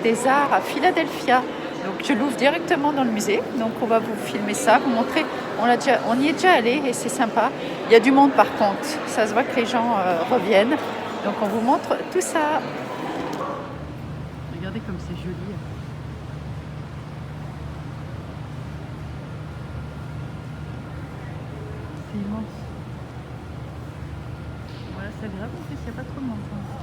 des Arts à Philadelphia. Donc je l'ouvre directement dans le musée. Donc on va vous filmer ça, vous montrer. On y est déjà allé et c'est sympa. Il y a du monde par contre. Ça se voit que les gens reviennent. Donc on vous montre tout ça. Regardez comme c'est joli. C'est immense. Voilà, c'est agréable en plus, il n'y a pas trop de monde pour l'instant.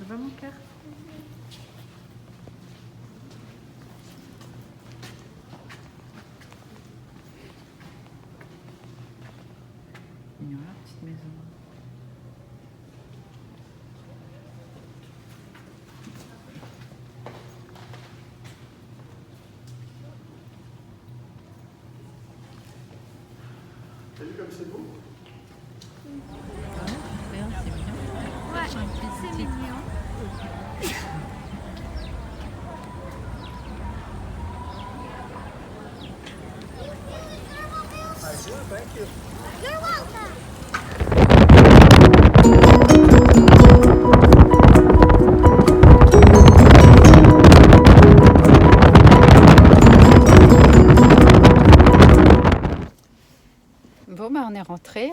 Ça va mon cœur? Mignon la petite maison. T'as vu comme c'est beau? C'est mignon. Ouais, c'est mignon. Thank you. You're welcome. Bon, ben, on est rentré.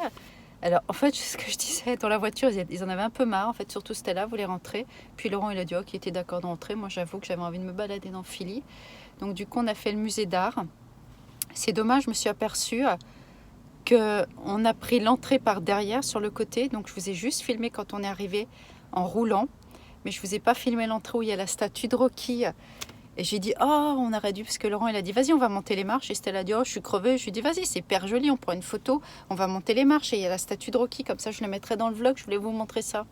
Alors, en fait, ce que je disais, dans la voiture, ils en avaient un peu marre. En fait, surtout Stella voulait rentrer. Puis Laurent, il a dit qu'il était d'accord de rentrer. Moi, j'avoue que j'avais envie de me balader dans Philly. Donc, du coup, on a fait le musée d'art. C'est dommage, je me suis aperçue qu'on a pris l'entrée par derrière, sur le côté. Donc, je vous ai juste filmé quand on est arrivé en roulant. Mais je ne vous ai pas filmé l'entrée où il y a la statue de Rocky. Et j'ai dit, oh, on aurait dû, parce que Laurent, il a dit, vas-y, on va monter les marches. Et Stella a dit, oh, je suis crevée. Je lui ai dit, vas-y, c'est hyper joli, on prend une photo, on va monter les marches. Et il y a la statue de Rocky, comme ça, je le mettrai dans le vlog, je voulais vous montrer ça.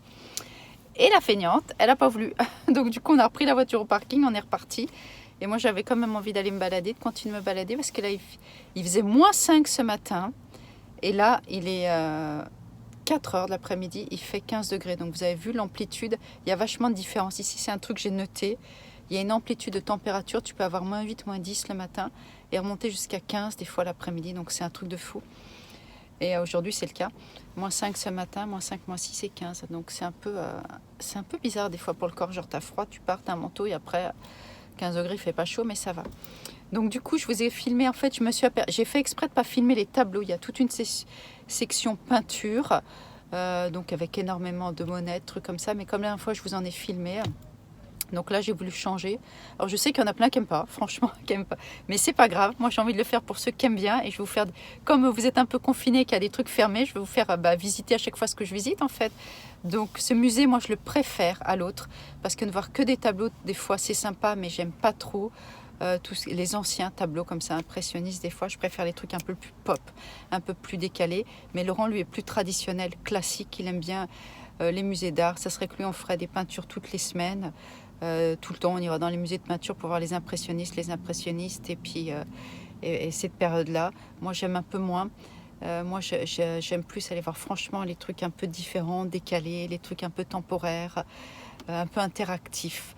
Et la feignante, elle n'a pas voulu. Donc, du coup, on a repris la voiture au parking, on est reparti. Et moi, j'avais quand même envie d'aller me balader, de continuer de me balader, parce que là, il faisait -5 ce matin. Et là, il est 4 heures de l'après-midi, il fait 15 degrés. Donc, vous avez vu l'amplitude, il y a vachement de différence. Ici, c'est un truc que j'ai noté. Il y a une amplitude de température, tu peux avoir -8, -10 le matin et remonter jusqu'à 15 des fois l'après-midi, donc c'est un truc de fou. Et aujourd'hui c'est le cas, -5 ce matin, -5, -6 et 15, donc c'est un peu bizarre des fois pour le corps, genre t'as froid, tu pars, t'as un manteau et après 15 degrés, il fait pas chaud mais ça va. Donc du coup je vous ai filmé, en fait j'ai fait exprès de pas filmer les tableaux, il y a toute une section peinture, donc avec énormément de monettes, trucs comme ça, mais comme la dernière fois je vous en ai filmé. Donc là, j'ai voulu changer. Alors, je sais qu'il y en a plein qui n'aiment pas, franchement, qui n'aiment pas. Mais c'est pas grave. Moi, j'ai envie de le faire pour ceux qui aiment bien. Et je vais vous faire, comme vous êtes un peu confinés, qu'il y a des trucs fermés, je vais vous faire visiter à chaque fois ce que je visite, en fait. Donc, ce musée, moi, je le préfère à l'autre. Parce que de voir que des tableaux, des fois, c'est sympa, mais j'aime pas trop. Tous les anciens tableaux comme ça, impressionnistes, des fois, je préfère les trucs un peu plus pop, un peu plus décalés. Mais Laurent, lui, est plus traditionnel, classique. Il aime bien les musées d'art. Ça serait que lui, on ferait des peintures toutes les semaines. Tout le temps, on ira dans les musées de peinture pour voir les impressionnistes, et puis et cette période-là. Moi, j'aime un peu moins. Moi, j'aime plus aller voir franchement les trucs un peu différents, décalés, les trucs un peu temporaires, un peu interactifs.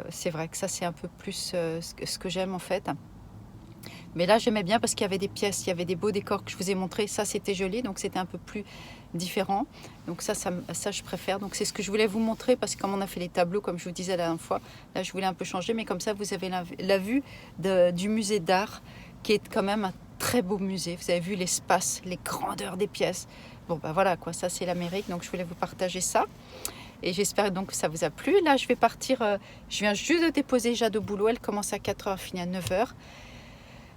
C'est vrai que ça, c'est un peu plus ce que j'aime en fait. Mais là, j'aimais bien parce qu'il y avait des pièces, il y avait des beaux décors que je vous ai montrés. Ça, c'était joli, donc c'était un peu plus différent. Donc ça, je préfère. Donc c'est ce que je voulais vous montrer parce que comme on a fait les tableaux, comme je vous disais la dernière fois, là, je voulais un peu changer. Mais comme ça, vous avez la vue du musée d'art qui est quand même un très beau musée. Vous avez vu l'espace, les grandeurs des pièces. Bon, voilà quoi, ça, c'est l'Amérique. Donc je voulais vous partager ça. Et j'espère donc que ça vous a plu. Là, je vais partir. Je viens juste de déposer Jade au boulot. Elle commence à 4 h, finit à 9 h.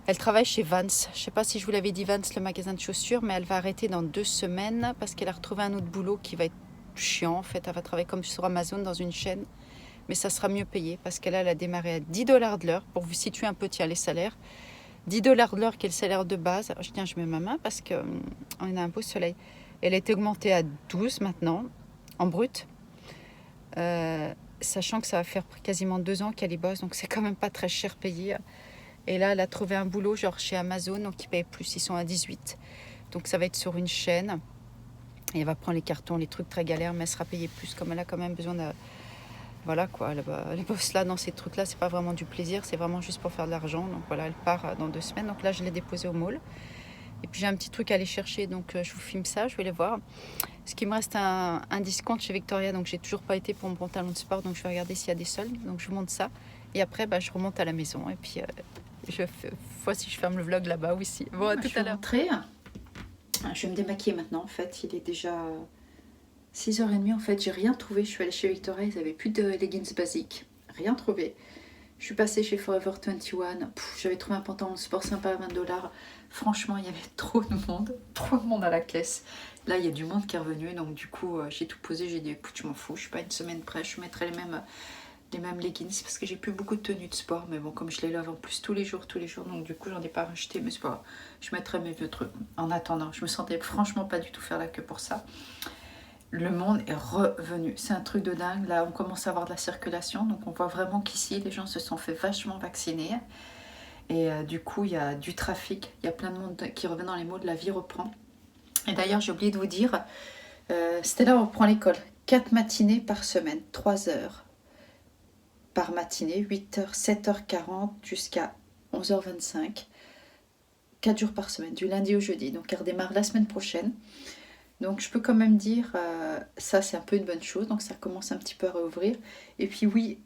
Elle travaille chez Vans. Je ne sais pas si je vous l'avais dit, Vans, le magasin de chaussures, mais elle va arrêter dans 2 semaines parce qu'elle a retrouvé un autre boulot qui va être chiant. En fait, elle va travailler comme sur Amazon dans une chaîne, mais ça sera mieux payé parce qu'elle a démarré à 10 $ de l'heure. Pour vous situer un peu, tiens, les salaires. 10 $ de l'heure qui est le salaire de base. Alors, je mets ma main parce qu'on a un beau soleil. Elle a été augmentée à 12 maintenant, en brut. Sachant que ça va faire quasiment 2 ans qu'elle y bosse, donc c'est quand même pas très cher payé. Et là, elle a trouvé un boulot genre chez Amazon, donc ils payent plus, ils sont à 18. Donc ça va être sur une chaîne. Et elle va prendre les cartons, les trucs très galères, mais elle sera payée plus, comme elle a quand même besoin de... Voilà quoi, elle bosse là dans ces trucs-là, c'est pas vraiment du plaisir, c'est vraiment juste pour faire de l'argent. Donc voilà, elle part dans 2 semaines. Donc là, je l'ai déposée au mall. Et puis j'ai un petit truc à aller chercher, donc je vous filme ça, je vais les voir. Ce qui me reste un discount chez Victoria, donc j'ai toujours pas été pour mon pantalon de sport, donc je vais regarder s'il y a des soldes. Donc je vous montre ça. Et après, je remonte à la maison. Et puis... vois si je ferme le vlog là-bas ou ici. Bon, à tout à l'heure. Je vais me démaquiller maintenant. En fait, il est déjà 6 h 30. En fait, j'ai rien trouvé. Je suis allée chez Victoria, ils n'avaient plus de leggings basiques. Rien trouvé. Je suis passée chez Forever 21. J'avais trouvé un pantalon de sport sympa à 20 $. Franchement, il y avait trop de monde. Trop de monde à la caisse. Là, il y a du monde qui est revenu. Donc, du coup, j'ai tout posé. J'ai dit, écoute, je m'en fous. Je suis pas une semaine près. Je mettrai les mêmes leggings parce que j'ai plus beaucoup de tenues de sport, mais bon, comme je les lave en plus tous les jours, donc du coup j'en ai pas racheté, mais c'est pas grave. Je mettrai mes vieux trucs en attendant. Je me sentais franchement pas du tout faire la queue pour ça. Le monde est revenu, c'est un truc de dingue. Là on commence à avoir de la circulation, donc on voit vraiment qu'ici les gens se sont fait vachement vacciner et du coup il y a du trafic, il y a plein de monde qui revient dans les malls, la vie reprend. Et d'ailleurs j'ai oublié de vous dire, Stella reprend l'école 4 matinées par semaine, 3 heures par matinée, 8 h, 7 h 40 jusqu'à 11 h 25, 4 jours par semaine, du lundi au jeudi. Donc elle redémarre la semaine prochaine. Donc je peux quand même dire, ça c'est un peu une bonne chose, donc ça commence un petit peu à réouvrir. Et puis oui,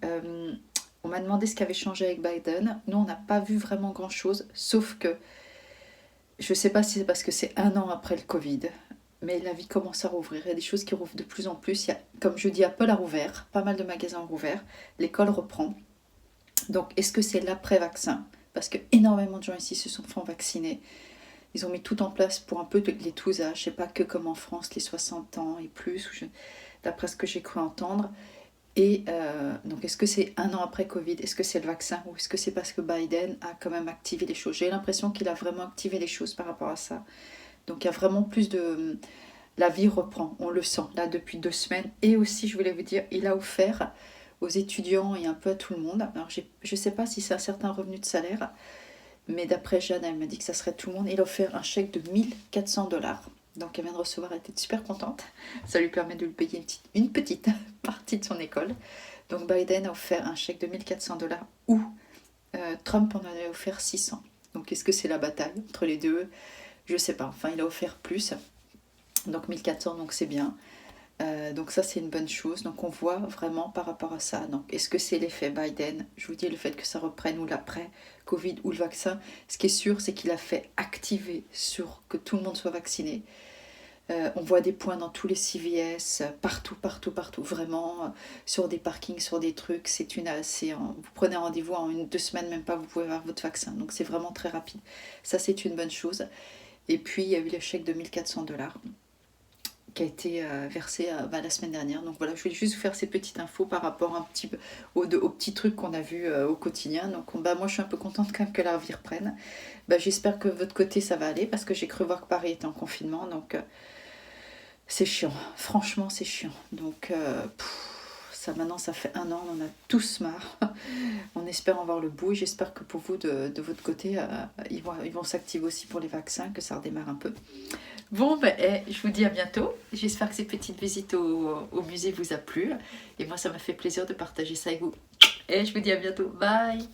on m'a demandé ce qui avait changé avec Biden. Nous on n'a pas vu vraiment grand chose, sauf que, je ne sais pas si c'est parce que c'est 1 an après le Covid, Mais la vie commence à rouvrir. Il y a des choses qui rouvrent de plus en plus. Il y a, comme je dis, Apple a rouvert. Pas mal de magasins ont rouvert. L'école reprend. Donc, est-ce que c'est l'après-vaccin? Parce que énormément de gens ici se sont fait vacciner. Ils ont mis tout en place pour un peu les tous âges. Je sais pas que comme en France, les 60 ans et plus, d'après ce que j'ai cru entendre. Et donc, est-ce que c'est un an après Covid? Est-ce que c'est le vaccin? Ou est-ce que c'est parce que Biden a quand même activé les choses? J'ai l'impression qu'il a vraiment activé les choses par rapport à ça. Donc, il y a vraiment plus de... La vie reprend, on le sent, là, depuis 2 semaines. Et aussi, je voulais vous dire, il a offert aux étudiants et un peu à tout le monde. Alors, je ne sais pas si c'est un certain revenu de salaire, mais d'après Jeanne, elle m'a dit que ça serait tout le monde. Il a offert un chèque de 1400 $. Donc, elle vient de recevoir, elle était super contente. Ça lui permet de lui payer une petite partie de son école. Donc, Biden a offert un chèque de 1400 $ ou Trump en avait offert 600. Donc, est-ce que c'est la bataille entre les deux? Je ne sais pas. Enfin, il a offert plus. Donc 1400, donc c'est bien. Donc ça c'est une bonne chose. Donc on voit vraiment par rapport à ça. Donc est-ce que c'est l'effet Biden? Je vous dis le fait que ça reprenne ou l'après Covid ou le vaccin. Ce qui est sûr c'est qu'il a fait activer sur que tout le monde soit vacciné. On voit des points dans tous les CVS, partout, vraiment, sur des parkings, sur des trucs. Vous prenez un rendez-vous en 2 semaines, même pas, vous pouvez avoir votre vaccin. Donc c'est vraiment très rapide. Ça c'est une bonne chose. Et puis il y a eu le chèque de 1400 $ qui a été versé la semaine dernière. Donc voilà, je voulais juste vous faire ces petites infos par rapport un petit peu aux petits trucs qu'on a vus au quotidien. Donc moi je suis un peu contente quand même que la vie reprenne. J'espère que de votre côté ça va aller parce que j'ai cru voir que Paris était en confinement. Donc c'est chiant, franchement c'est chiant. Donc ça maintenant ça fait 1 an, on en a tous marre. On espère en voir le bout et j'espère que pour vous de votre côté ils vont s'activer aussi pour les vaccins, que ça redémarre un peu. Bon, je vous dis à bientôt. J'espère que ces petites visites au musée vous a plu. Et moi, ça m'a fait plaisir de partager ça avec vous. Et je vous dis à bientôt. Bye!